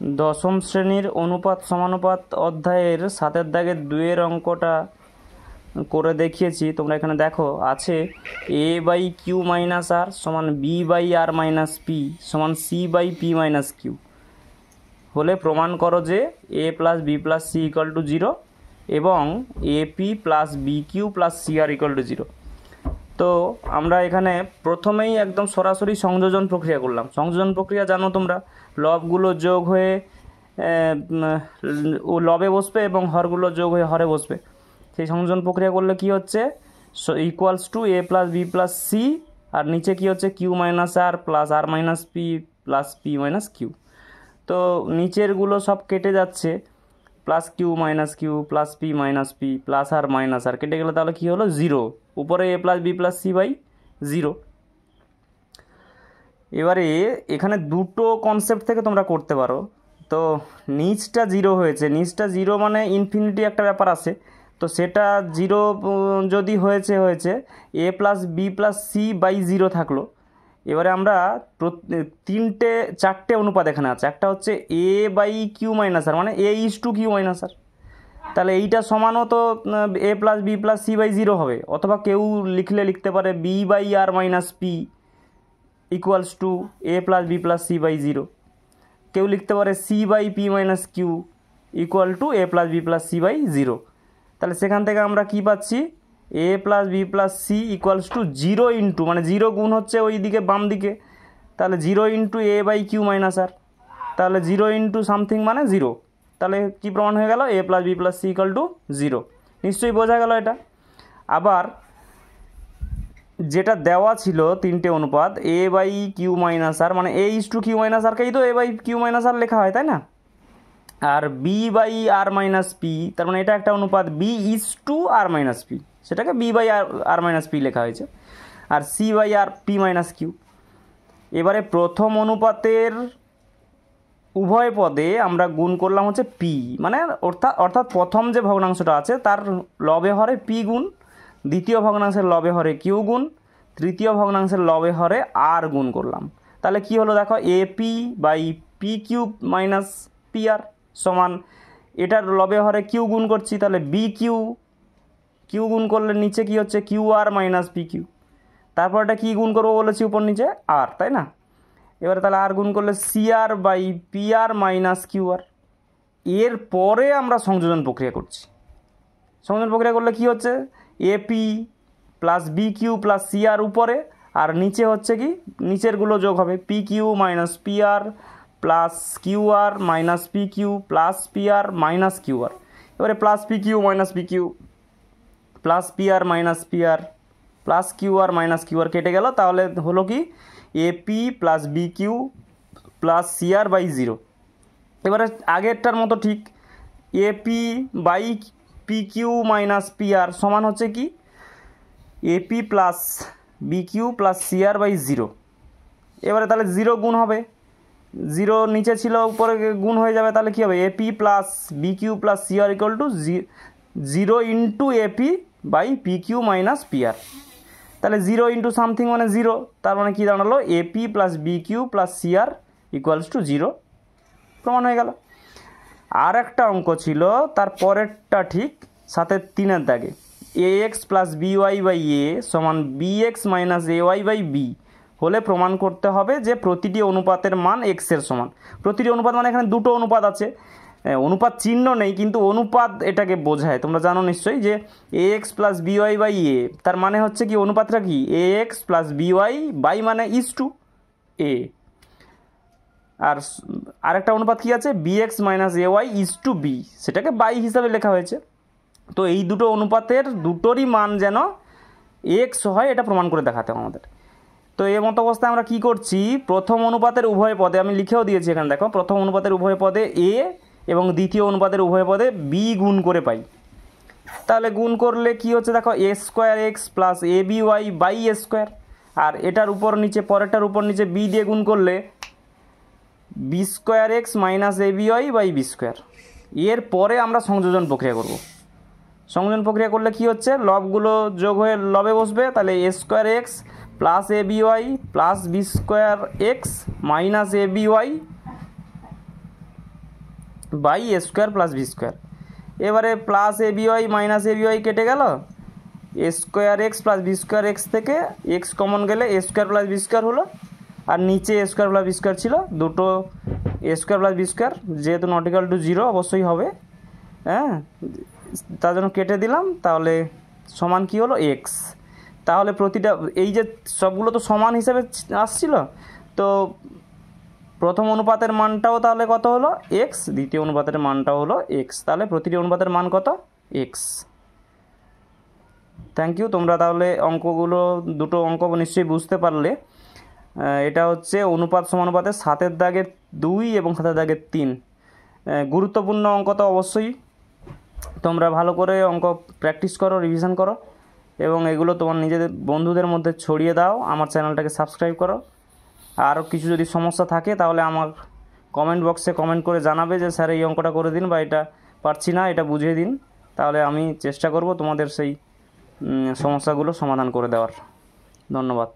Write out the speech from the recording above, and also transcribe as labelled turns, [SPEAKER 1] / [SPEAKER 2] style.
[SPEAKER 1] দশম শ্রেণীর অনুপাত সমানুপাত অধ্যায়ের 7 দাগের 2 অঙ্কটা করে দেখিয়েছি। তোমরা এখানে দেখো আছে a by Q minus r সমান b by R minus p সমান c by P minus q হলে প্রমাণ করো যে a plus B plus C equal to 0 এবং a P plus B Q plus C R equal to 0। তো আমরা এখানে প্রথমেই একদম সরাসরি সংযোজন প্রক্রিয়া করলাম। সংযোজন প্রক্রিয়া জানো তোমরা, লবগুলো যোগ হয়ে লবে বসবে এবং হরগুলো যোগ হয়ে হরে বসবে। সেই সংযোজন প্রক্রিয়া করলে কি হচ্ছে, equals to A plus B plus C, আর নিচে কি হচ্ছে Q minus R plus R minus P plus P minus Q. তো নিচেরগুলো সব কেটে যাচ্ছে, plus Q minus Q plus P minus P plus R minus R কেটে গেলে তাহলে কী হলো 0, উপরে A plus B plus C by 0। এবারে এখানে দুটো কনসেপ্ট থেকে তোমরা করতে পারো। তো নিচটা 0 হয়েছে, নিচটা 0 মানে ইনফিনিটি একটা ব্যাপার আছে। তো সেটা 0 যদি হয়েছে A plus B plus C by 0 থাকলো। এবারে আমরা চারটে অনুপাত এখানে আছে। একটা হচ্ছে A by Q minus R মানে A is to Q minus R, তাহলে এইটা সমানও তো A plus B plus C by 0 হবে। অথবা কেউ লিখতে পারে B by R minus P equals to A plus B plus C by 0। কেউ লিখতে পারে C by P minus Q equal to A plus B plus C by 0। তাহলে সেখান থেকে আমরা কি পাচ্ছি, এ plus B plus c equals to 0 into মানে 0 গুণ হচ্ছে ওই দিকে বাম দিকে, তাহলে 0 into A by Q minus R, তাহলে 0 ইন্টু সামথিং মানে 0। তাহলে কি প্রমাণ হয়ে গেল, A plus B plus C equal to 0। নিশ্চয়ই বোঝা গেল এটা। আবার যেটা দেওয়া ছিল তিনটে অনুপাত A by Q minus R মানে A is to Q minus আরকেই তো A by Q minus R লেখা হয়, তাই না? আর B by R minus P, তার মানে এটা একটা অনুপাত B is to R minus P, সেটাকে B by R minus P লেখা হয়েছে। আর সি বাই আর পি মাইনাস কিউ। এবারে প্রথম অনুপাতের উভয় পদে আমরা গুণ করলাম হচ্ছে পি, মানে অর্থাৎ প্রথম যে ভগ্নাংশটা আছে তার লবে হরে পি গুণ, দ্বিতীয় ভগ্নাংশের লবে হরে কিউ গুণ, তৃতীয় ভগ্নাংশের লবে হরে আর গুণ করলাম। তাহলে কি হলো দেখো, A P by P Q minus P R সমান এটার লবে হরে কিউ গুণ করছি, তাহলে বি কিউ গুণ করলে নিচে কি হচ্ছে Q R minus P Q. তারপর এটা কী গুণ করবো বলেছি, উপর নিচে আর, তাই না? এবারে তাহলে আর গুণ করলে C R by P R minus Q R. এর পরে আমরা সংযোজন প্রক্রিয়া করছি। সংযোজন প্রক্রিয়া করলে কি হচ্ছে, A P plus B Q plus C R উপরে, আর নিচে হচ্ছে কি নিচেরগুলো যোগ হবে, P Q minus P R plus Q R minus P Q plus P R minus Q R. এবারে plus P Q minus P Q plus P R minus P R plus Q R minus Q R কেটে গেল। তাহলে হলো কি A P plus B Q plus C R by 0। এবারে আগেরটার মতো ঠিক A P by P Q minus P R সমান হচ্ছে কি A P plus B Q plus C R by 0। এবারে তাহলে 0 গুণ হবে, 0 নিচে ছিল উপরে গুণ হয়ে যাবে, তাহলে কী হবে A P plus B Q plus C R equal to 0 into A P by P Q minus P R. তাহলে 0 ইন্টু সামথিং মানে 0, তার মানে কী দাঁড়ালো a P plus B Q plus C r equals to 0। প্রমাণ হয়ে গেল। আর একটা অঙ্ক ছিল তার পরেরটা ঠিক 7-3 দাগে, A X plus B Y by A সমান B X minus A Y by B হলে প্রমাণ করতে হবে যে প্রতিটি অনুপাতের মান এক্সের সমান। প্রতিটি অনুপাত মানে এখানে দুটো অনুপাত আছে, অনুপাত চিহ্ন নেই কিন্তু অনুপাত এটাকে বোঝায়। তোমরা জানো নিশ্চয়ই যে A X plus B Y by A, তার মানে হচ্ছে কি অনুপাতটা কি A X plus B Y by মানে ইজ টু এ, আর আরেকটা অনুপাত কি আছে B X minus A Y is to B, সেটাকে বাই হিসাবে লেখা হয়েছে। তো এই দুটো অনুপাতের দুটোরই মান যেন এক্স হয় এটা প্রমাণ করে দেখাতে হবে আমাদের। তো এই মতো অবস্থায় আমরা কি করছি, প্রথম অনুপাতের উভয় পদে আমি লিখেও দিয়েছি এখানে দেখো, প্রথম অনুপাতের উভয় পদে এ এবং দ্বিতীয় অনুপাতের উভয় পদে বি গুণ করে পাই। তাহলে গুণ করলে কি হচ্ছে দেখো A square X plus A B Y by A square, আর এটার উপর নিচে পরেরটার উপর নিচে বি দিয়ে গুণ করলে b square x minus A B Y by b square. এর পরে আমরা সংযোজন প্রক্রিয়া করব। সংযোজন প্রক্রিয়া করলে কি হচ্ছে, লবগুলো যোগ হয়ে লবে বসবে, তাহলে A square X plus A B Y plus B square x minus A B Y by A square plus B square. এবারে plus A B Y minus A B Y কেটে গেল, A square X plus B square X থেকে X common গেলে A square plus B square হলো, আর নিচে A square plus B square ছিল, দুটো A square plus B square যেহেতু নট ইকুয়াল টু জিরো অবশ্যই হবে, হ্যাঁ, তার জন্য কেটে দিলাম। তাহলে সমান কি হলো এক্স। তাহলে প্রতিটা এই যে সবগুলো তো সমান হিসেবে আসছিল, তো প্রথম অনুপাতের মানটাও তাহলে কত হলো এক্স, দ্বিতীয় অনুপাতের মানটাও হলো এক্স, তাহলে প্রতিটি অনুপাতের মান কত এক্স। Thank you. তোমরা তাহলে অঙ্কগুলো দুটো অঙ্ক নিশ্চয়ই বুঝতে পারলে। এটা হচ্ছে অনুপাত সমানুপাতের 7-এর দাগের 2 এবং 7-এর দাগের 3। গুরুত্বপূর্ণ অঙ্ক তো অবশ্যই, তোমরা ভালো করে অঙ্ক প্র্যাকটিস করো, রিভিশন করো এবং এগুলো তোমার নিজেদের বন্ধুদের মধ্যে ছড়িয়ে দাও। আমার চ্যানেলটাকে সাবস্ক্রাইব করো। আরও কিছু যদি সমস্যা থাকে তাহলে আমার কমেন্ট বক্সে কমেন্ট করে জানাবে যে স্যার এই অঙ্কটা করে দিন বা এটা পারছি না, এটা বুঝিয়ে দিন। তাহলে আমি চেষ্টা করব তোমাদের সেই সমস্যাগুলো সমাধান করে দেওয়ার। ধন্যবাদ।